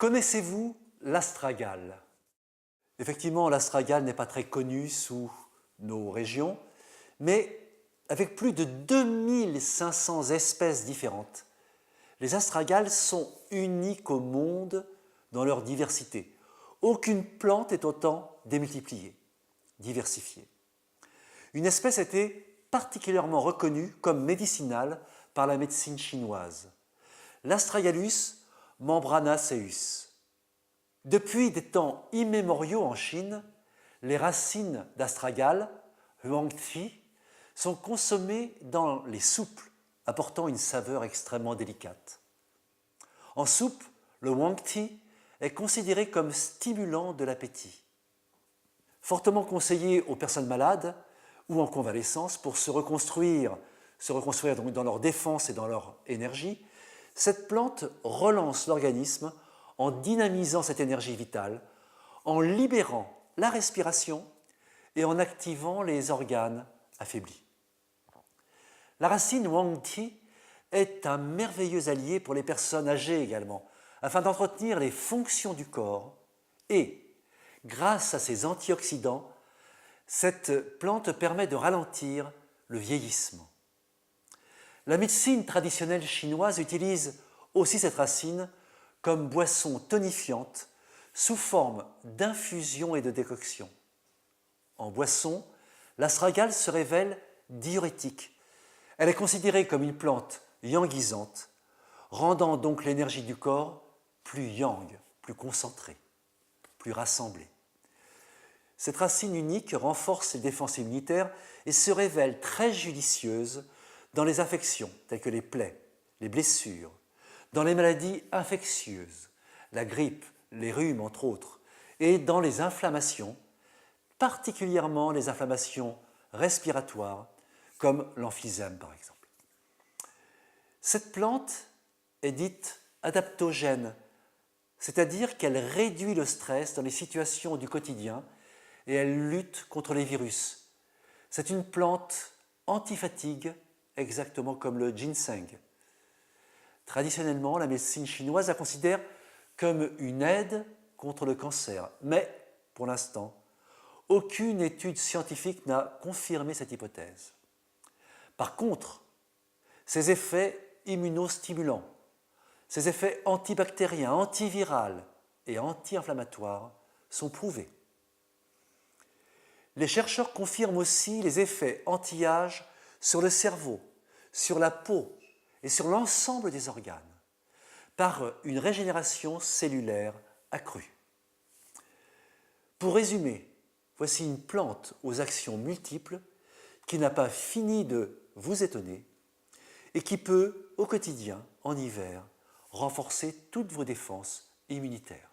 Connaissez-vous l'astragale? Effectivement, l'astragale n'est pas très connu sous nos régions, mais avec plus de 2500 espèces différentes, les astragales sont uniques au monde dans leur diversité. Aucune plante est autant démultipliée, diversifiée. Une espèce a été particulièrement reconnue comme médicinale par la médecine chinoise, l'Astragalus membranaceus. Depuis des temps immémoriaux en Chine, les racines d'astragale, huangti, sont consommées dans les soupes, apportant une saveur extrêmement délicate. En soupe, le huangti est considéré comme stimulant de l'appétit. Fortement conseillé aux personnes malades ou en convalescence pour se reconstruire donc dans leur défense et dans leur énergie, cette plante relance l'organisme en dynamisant cette énergie vitale, en libérant la respiration et en activant les organes affaiblis. La racine huangti est un merveilleux allié pour les personnes âgées également, afin d'entretenir les fonctions du corps et, grâce à ses antioxydants, cette plante permet de ralentir le vieillissement. La médecine traditionnelle chinoise utilise aussi cette racine comme boisson tonifiante sous forme d'infusion et de décoction. En boisson, l'astragale se révèle diurétique. Elle est considérée comme une plante yanguisante, rendant donc l'énergie du corps plus yang, plus concentrée, plus rassemblée. Cette racine unique renforce les défenses immunitaires et se révèle très judicieuse dans les infections telles que les plaies, les blessures, dans les maladies infectieuses, la grippe, les rhumes entre autres, et dans les inflammations, particulièrement les inflammations respiratoires comme l'emphysème par exemple. Cette plante est dite adaptogène, c'est-à-dire qu'elle réduit le stress dans les situations du quotidien et elle lutte contre les virus. C'est une plante anti-fatigue, exactement comme le ginseng. Traditionnellement, la médecine chinoise la considère comme une aide contre le cancer, mais pour l'instant, aucune étude scientifique n'a confirmé cette hypothèse. Par contre, ses effets immunostimulants, ses effets antibactériens, antiviraux et anti-inflammatoires sont prouvés. Les chercheurs confirment aussi les effets anti-âge sur le cerveau, sur la peau et sur l'ensemble des organes, par une régénération cellulaire accrue. Pour résumer, voici une plante aux actions multiples qui n'a pas fini de vous étonner et qui peut, au quotidien, en hiver, renforcer toutes vos défenses immunitaires.